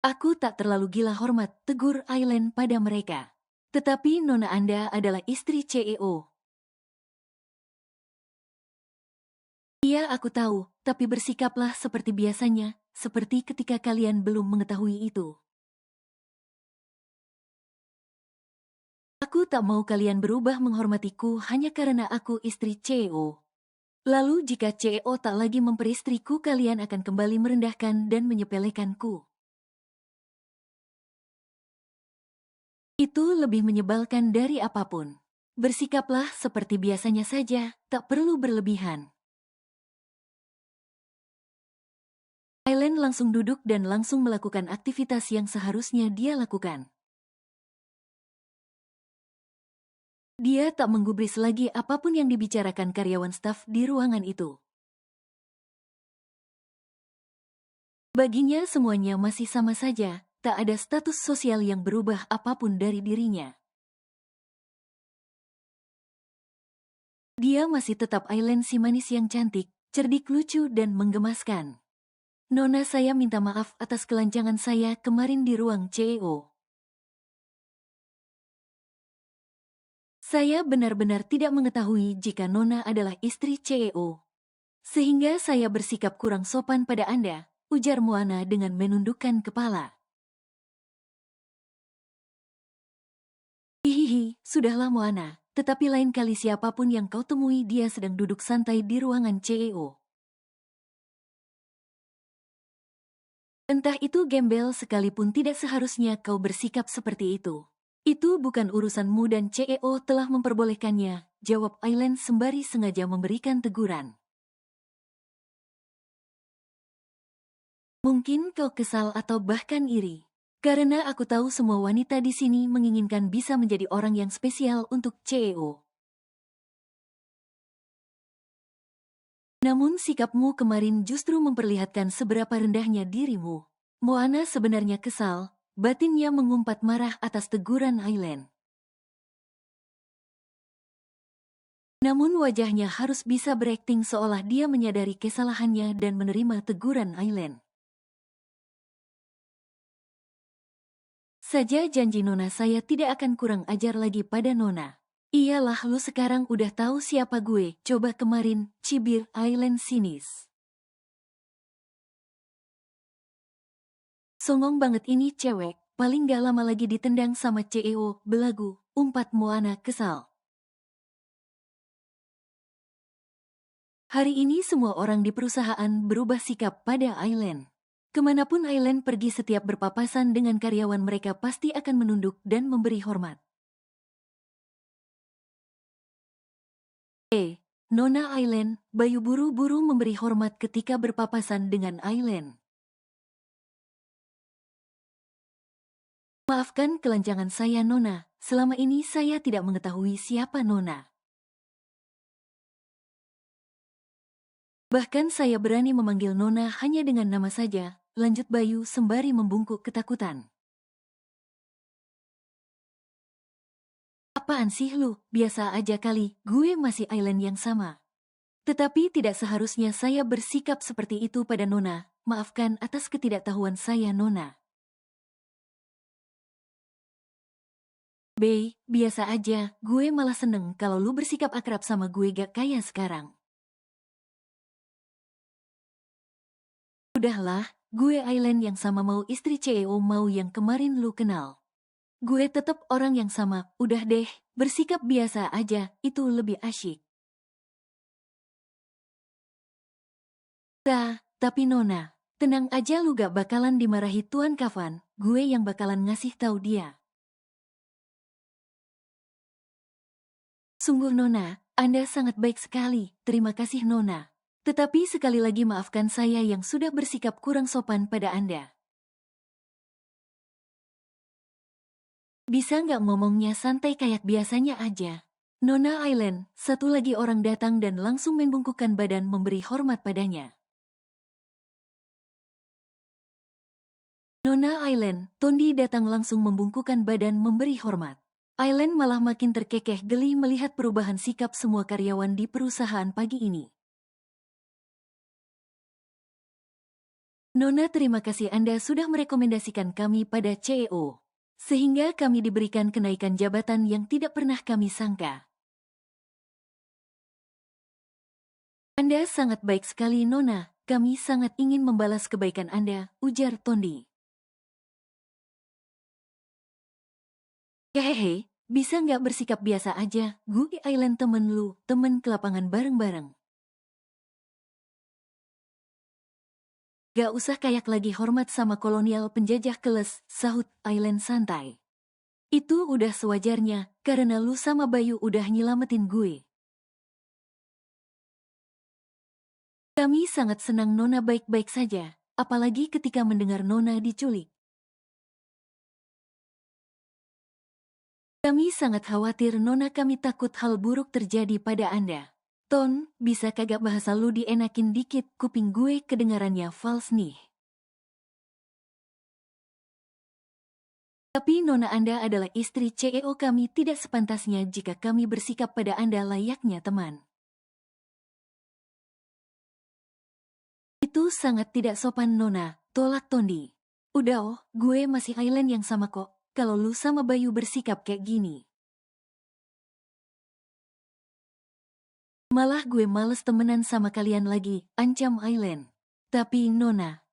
Aku tak terlalu gila hormat, tegur Aileen pada mereka. Tetapi nona Anda adalah istri CEO. Iya, aku tahu, tapi bersikaplah seperti biasanya, seperti ketika kalian belum mengetahui itu. Aku tak mau kalian berubah menghormatiku hanya karena aku istri CEO. Lalu jika CEO tak lagi memperistriku, kalian akan kembali merendahkan dan menyepelekanku. Itu lebih menyebalkan dari apapun. Bersikaplah seperti biasanya saja, tak perlu berlebihan. Aileen langsung duduk dan langsung melakukan aktivitas yang seharusnya dia lakukan. Dia tak menggubris lagi apapun yang dibicarakan karyawan staf di ruangan itu. Baginya semuanya masih sama saja, tak ada status sosial yang berubah apapun dari dirinya. Dia masih tetap Aileen si manis yang cantik, cerdik, lucu, dan menggemaskan. Nona, saya minta maaf atas kelancangan saya kemarin di ruang CEO. Saya benar-benar tidak mengetahui jika Nona adalah istri CEO. Sehingga saya bersikap kurang sopan pada Anda, ujar Moana dengan menundukkan kepala. Hihihi, sudahlah Moana, tetapi lain kali siapapun yang kau temui dia sedang duduk santai di ruangan CEO. Entah itu gembel sekalipun tidak seharusnya kau bersikap seperti itu. Itu bukan urusanmu dan CEO telah memperbolehkannya, jawab Aileen sembari sengaja memberikan teguran. Mungkin kau kesal atau bahkan iri. Karena aku tahu semua wanita di sini menginginkan bisa menjadi orang yang spesial untuk CEO. Namun sikapmu kemarin justru memperlihatkan seberapa rendahnya dirimu. Moana sebenarnya kesal, batinnya mengumpat marah atas teguran Aileen. Namun wajahnya harus bisa berakting seolah dia menyadari kesalahannya dan menerima teguran Aileen. Saja janji Nona, saya tidak akan kurang ajar lagi pada Nona. Iyalah, lu sekarang udah tahu siapa gue, coba kemarin, cibir Aileen sinis. Songong banget ini cewek, paling gak lama lagi ditendang sama CEO, belagu, umpat Moana kesal. Hari ini semua orang di perusahaan berubah sikap pada Aileen. Kemanapun Aileen pergi, setiap berpapasan dengan karyawan mereka pasti akan menunduk dan memberi hormat. Nona Aileen, Bayu buru-buru memberi hormat ketika berpapasan dengan Aileen. Maafkan kelancangan saya Nona, selama ini saya tidak mengetahui siapa Nona. Bahkan saya berani memanggil Nona hanya dengan nama saja, lanjut Bayu sembari membungkuk ketakutan. Apaan sih lu, biasa aja kali, gue masih Aileen yang sama. Tetapi tidak seharusnya saya bersikap seperti itu pada Nona, maafkan atas ketidaktahuan saya Nona. Bey, biasa aja, gue malah seneng kalau lu bersikap akrab sama gue gak kayak sekarang. Udahlah, gue Aileen yang sama mau istri CEO mau yang kemarin lu kenal. Gue tetep orang yang sama, udah deh, bersikap biasa aja, itu lebih asyik. Tapi Nona, tenang aja lu gak bakalan dimarahi Tuan Kafan, gue yang bakalan ngasih tahu dia. Sungguh Nona, Anda sangat baik sekali, terima kasih Nona. Tetapi sekali lagi maafkan saya yang sudah bersikap kurang sopan pada Anda. Bisa nggak ngomongnya santai kayak biasanya aja? Nona Aileen, satu lagi orang datang dan langsung membungkukkan badan memberi hormat padanya. Nona Aileen, Tondi datang langsung membungkukkan badan memberi hormat. Aileen malah makin terkekeh geli melihat perubahan sikap semua karyawan di perusahaan pagi ini. Nona, terima kasih Anda sudah merekomendasikan kami pada CEO. Sehingga kami diberikan kenaikan jabatan yang tidak pernah kami sangka. Anda sangat baik sekali Nona, kami sangat ingin membalas kebaikan Anda, ujar Tondi. Hehehe, bisa nggak bersikap biasa aja, gue Aileen temen lu, temen ke lapangan bareng-bareng. Gak usah kayak lagi hormat sama kolonial penjajah keles, sahut Aileen santai. Itu udah sewajarnya, karena lu sama Bayu udah nyelamatin gue. Kami sangat senang Nona baik-baik saja, apalagi ketika mendengar Nona diculik. Kami sangat khawatir Nona, kami takut hal buruk terjadi pada Anda. Ton, bisa kagak bahasa lu dienakin dikit, kuping gue kedengarannya fals nih. Tapi Nona Anda adalah istri CEO kami, tidak sepantasnya jika kami bersikap pada Anda layaknya teman. Itu sangat tidak sopan Nona, tolak Tondi. Udah gue masih Aileen yang sama kok, kalau lu sama Bayu bersikap kayak gini. Malah gue males temenan sama kalian lagi, ancam Aileen. Tapi Nona,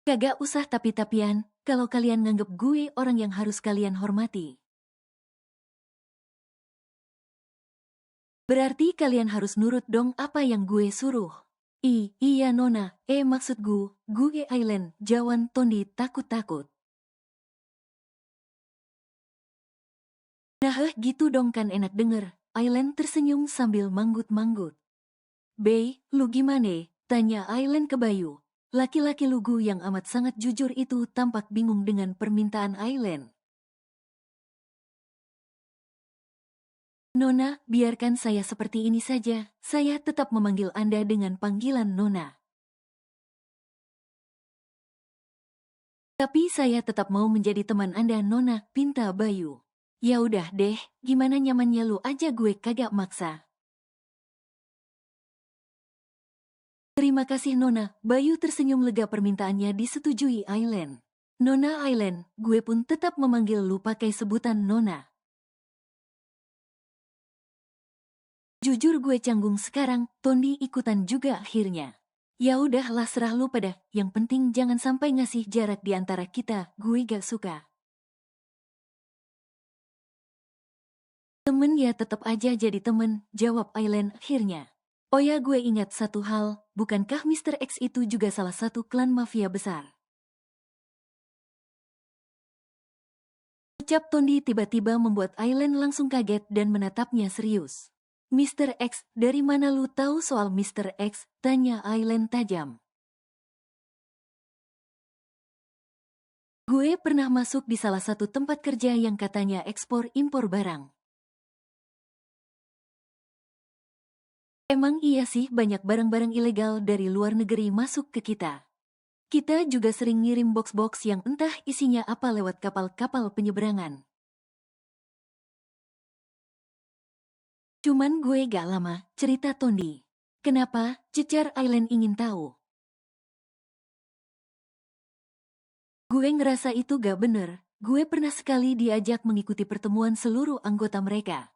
kagak usah tapi-tapian, kalau kalian nganggep gue orang yang harus kalian hormati. Berarti kalian harus nurut dong apa yang gue suruh. Iya Nona, maksud gue Aileen, jawan Tondi takut-takut. Nah gitu dong kan enak denger, Aileen tersenyum sambil manggut-manggut. Bey, lu gimana? Tanya Aileen ke Bayu. Laki-laki lugu yang amat sangat jujur itu tampak bingung dengan permintaan Aileen. Nona, biarkan saya seperti ini saja, saya tetap memanggil Anda dengan panggilan Nona. Tapi saya tetap mau menjadi teman Anda Nona, pinta Bayu. Ya udah deh, gimana nyamannya lu aja, gue kagak maksa. Terima kasih Nona, Bayu tersenyum lega, permintaannya disetujui Aileen. Nona Aileen, gue pun tetap memanggil lu pakai sebutan Nona. Jujur gue canggung sekarang, Tondi ikutan juga akhirnya. Ya udahlah, serah lu pada, yang penting jangan sampai ngasih jarak di antara kita, gue gak suka. Temen ya tetap aja jadi temen, jawab Aileen akhirnya. Oh ya, gue ingat satu hal, bukankah Mr. X itu juga salah satu klan mafia besar? Ucap Tondi tiba-tiba membuat Aileen langsung kaget dan menatapnya serius. Mr. X, dari mana lu tahu soal Mr. X? Tanya Aileen tajam. Gue pernah masuk di salah satu tempat kerja yang katanya ekspor-impor barang. Emang iya sih, banyak barang-barang ilegal dari luar negeri masuk ke kita. Kita juga sering ngirim box-box yang entah isinya apa lewat kapal-kapal penyeberangan. Cuman gue gak lama, cerita Tondi. Kenapa? Cecar Aileen ingin tahu. Gue ngerasa itu gak bener, gue pernah sekali diajak mengikuti pertemuan seluruh anggota mereka.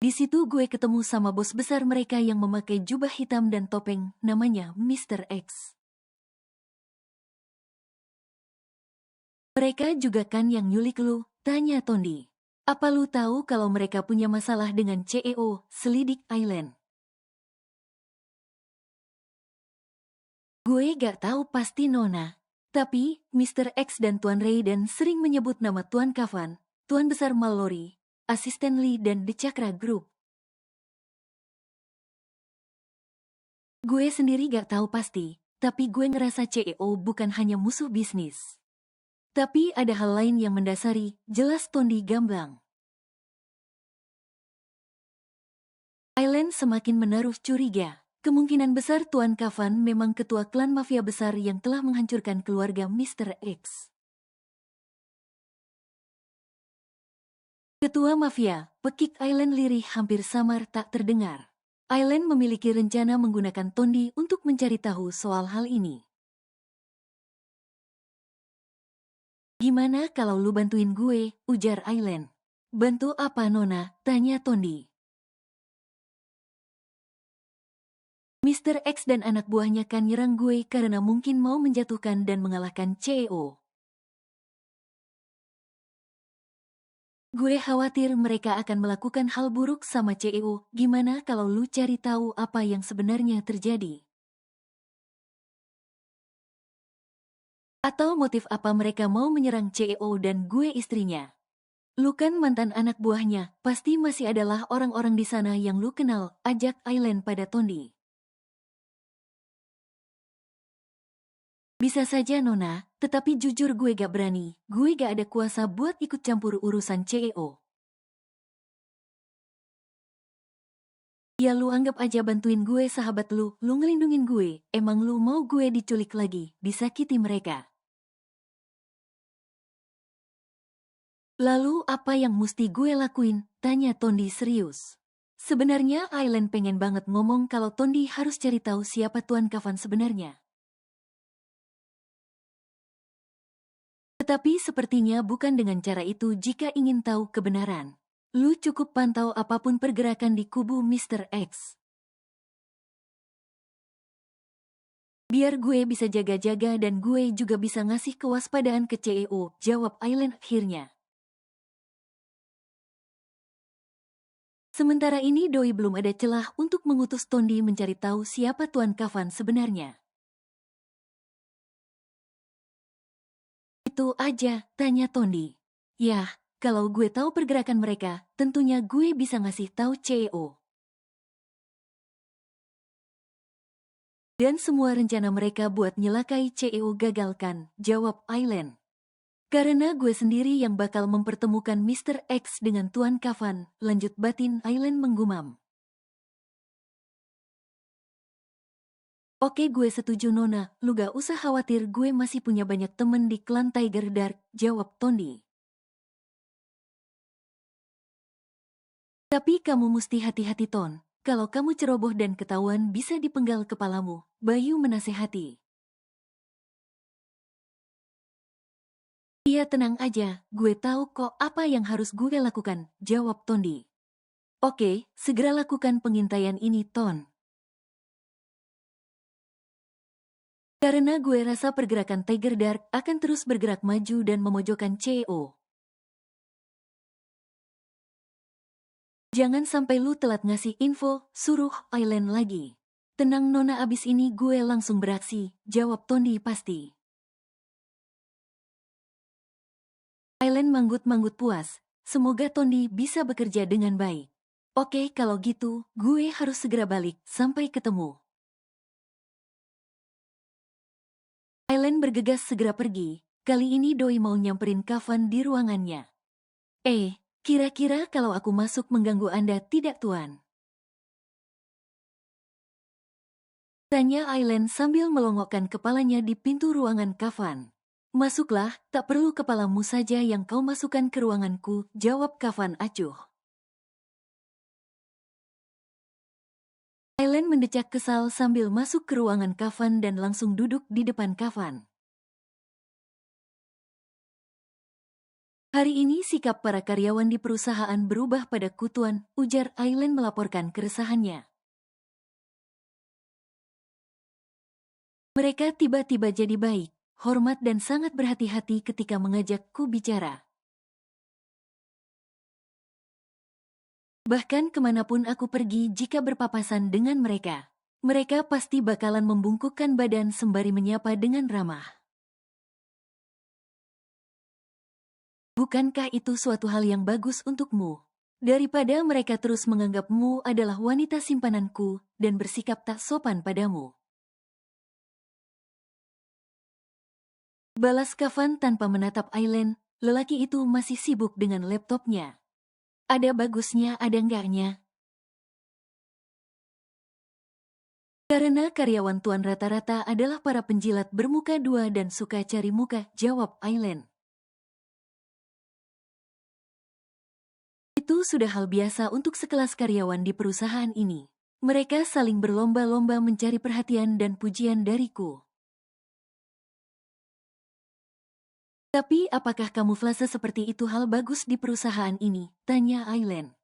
Di situ gue ketemu sama bos besar mereka yang memakai jubah hitam dan topeng, namanya Mr. X. Mereka juga kan yang nyulik lu, tanya Tondi. Apa lu tahu kalau mereka punya masalah dengan CEO, Selidik Island? Gue gak tahu pasti Nona. Tapi, Mr. X dan Tuan Raiden sering menyebut nama Tuan Kavan, Tuan Besar Mallory, Asisten Lee dan The Chakra Group. Gue sendiri gak tahu pasti, tapi gue ngerasa CEO bukan hanya musuh bisnis. Tapi ada hal lain yang mendasari, jelas Tondi gamblang. Island semakin menaruh curiga. Kemungkinan besar Tuan Kavan memang ketua klan mafia besar yang telah menghancurkan keluarga Mr. X. Ketua mafia, pekik Island lirih hampir samar tak terdengar. Island memiliki rencana menggunakan Tondi untuk mencari tahu soal hal ini. Gimana kalau lu bantuin gue, ujar Island. Bantu apa Nona, tanya Tondi. Mr. X dan anak buahnya kan nyerang gue karena mungkin mau menjatuhkan dan mengalahkan CEO. Gue khawatir mereka akan melakukan hal buruk sama CEO. Gimana kalau lu cari tahu apa yang sebenarnya terjadi? Atau motif apa mereka mau menyerang CEO dan gue istrinya? Lu kan mantan anak buahnya, pasti masih adalah orang-orang di sana yang lu kenal, ajak Island pada Tondi. Bisa saja Nona, tetapi jujur gue gak berani, gue gak ada kuasa buat ikut campur urusan CEO. Ya lu anggap aja bantuin gue sahabat lu ngelindungin gue, emang lu mau gue diculik lagi, disakiti mereka. Lalu apa yang mesti gue lakuin? Tanya Tondi serius. Sebenarnya Island pengen banget ngomong kalau Tondi harus cari tahu siapa Tuan Kavan sebenarnya. Tetapi sepertinya bukan dengan cara itu jika ingin tahu kebenaran. Lu cukup pantau apapun pergerakan di kubu Mr. X. Biar gue bisa jaga-jaga dan gue juga bisa ngasih kewaspadaan ke CEO, jawab Island akhirnya. Sementara ini Doi belum ada celah untuk mengutus Tondi mencari tahu siapa Tuan Kavan sebenarnya. Itu aja, tanya Tondi. Yah, kalau gue tahu pergerakan mereka, tentunya gue bisa ngasih tahu CEO. Dan semua rencana mereka buat nyelakai CEO gagalkan, jawab Island. Karena gue sendiri yang bakal mempertemukan Mr. X dengan Tuan Kavan, lanjut batin Island menggumam. Oke gue setuju Nona, lu gak usah khawatir gue masih punya banyak temen di klan Tiger Dark, jawab Tondi. Tapi kamu mesti hati-hati Ton, kalau kamu ceroboh dan ketahuan bisa dipenggal kepalamu, Bayu menasehati. Iya tenang aja, gue tahu kok apa yang harus gue lakukan, jawab Tondi. Oke, segera lakukan pengintaian ini Ton. Karena gue rasa pergerakan Tiger Dark akan terus bergerak maju dan memojokkan CEO. Jangan sampai lu telat ngasih info, suruh Island lagi. Tenang Nona abis ini gue langsung beraksi, jawab Tondi pasti. Island manggut-manggut puas, semoga Tondi bisa bekerja dengan baik. Oke kalau gitu, gue harus segera balik, sampai ketemu. Island bergegas segera pergi, kali ini Doi mau nyamperin Kavan di ruangannya. Kira-kira kalau aku masuk mengganggu Anda tidak Tuan? Tanya Island sambil melongokkan kepalanya di pintu ruangan Kavan. Masuklah, tak perlu kepalamu saja yang kau masukkan ke ruanganku, jawab Kavan acuh. Island mendecak kesal sambil masuk ke ruangan Kavan dan langsung duduk di depan Kavan. Hari ini sikap para karyawan di perusahaan berubah padaku, Tuan, ujar Aileen melaporkan keresahannya. Mereka tiba-tiba jadi baik, hormat dan sangat berhati-hati ketika mengajakku bicara. Bahkan kemanapun aku pergi jika berpapasan dengan mereka, mereka pasti bakalan membungkukkan badan sembari menyapa dengan ramah. Bukankah itu suatu hal yang bagus untukmu? Daripada mereka terus menganggapmu adalah wanita simpananku dan bersikap tak sopan padamu. Balas Kafan tanpa menatap Aileen, lelaki itu masih sibuk dengan laptopnya. Ada bagusnya, ada enggaknya. Karena karyawan Tuan rata-rata adalah para penjilat bermuka dua dan suka cari muka, jawab Aileen. Itu sudah hal biasa untuk sekelas karyawan di perusahaan ini. Mereka saling berlomba-lomba mencari perhatian dan pujian dariku. Tapi apakah kamuflase seperti itu hal bagus di perusahaan ini? Tanya Aileen.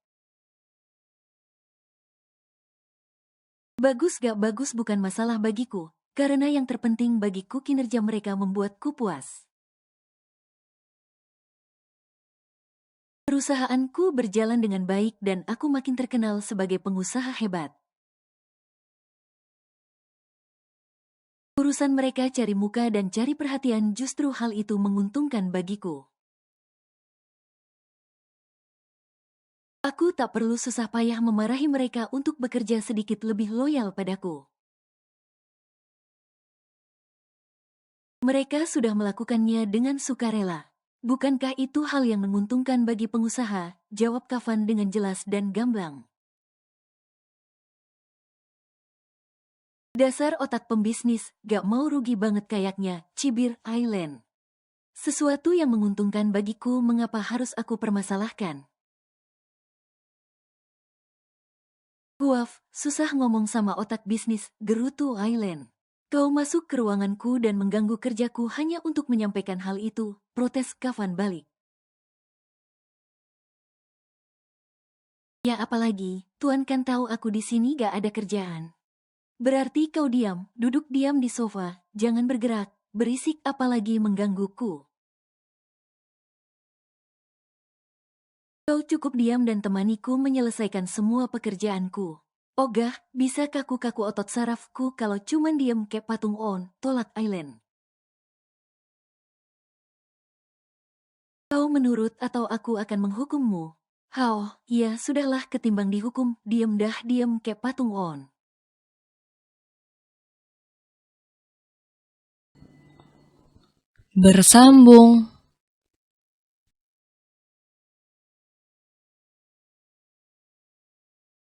Bagus gak bagus bukan masalah bagiku, karena yang terpenting bagiku kinerja mereka membuatku puas. Perusahaanku berjalan dengan baik dan aku makin terkenal sebagai pengusaha hebat. Urusan mereka cari muka dan cari perhatian, justru hal itu menguntungkan bagiku. Aku tak perlu susah payah memarahi mereka untuk bekerja sedikit lebih loyal padaku. Mereka sudah melakukannya dengan sukarela. Bukankah itu hal yang menguntungkan bagi pengusaha? Jawab Kafan dengan jelas dan gamblang. Dasar otak pembisnis, gak mau rugi banget kayaknya, cibir Aileen. Sesuatu yang menguntungkan bagiku, mengapa harus aku permasalahkan? Guaf, susah ngomong sama otak bisnis, gerutu Aileen. Kau masuk ke ruanganku dan mengganggu kerjaku hanya untuk menyampaikan hal itu, protes Kafan balik. Ya apalagi, Tuan kan tahu aku di sini gak ada kerjaan. Berarti kau diam, duduk diam di sofa, jangan bergerak, berisik apalagi menggangguku. Kau cukup diam dan temaniku menyelesaikan semua pekerjaanku. Ogah, bisa kaku-kaku otot sarafku kalau cuman diem kayak patung on, tolak Aileen. Kau menurut atau aku akan menghukummu? Hao, ya sudahlah ketimbang dihukum, diem dah diem kayak patung on. Bersambung.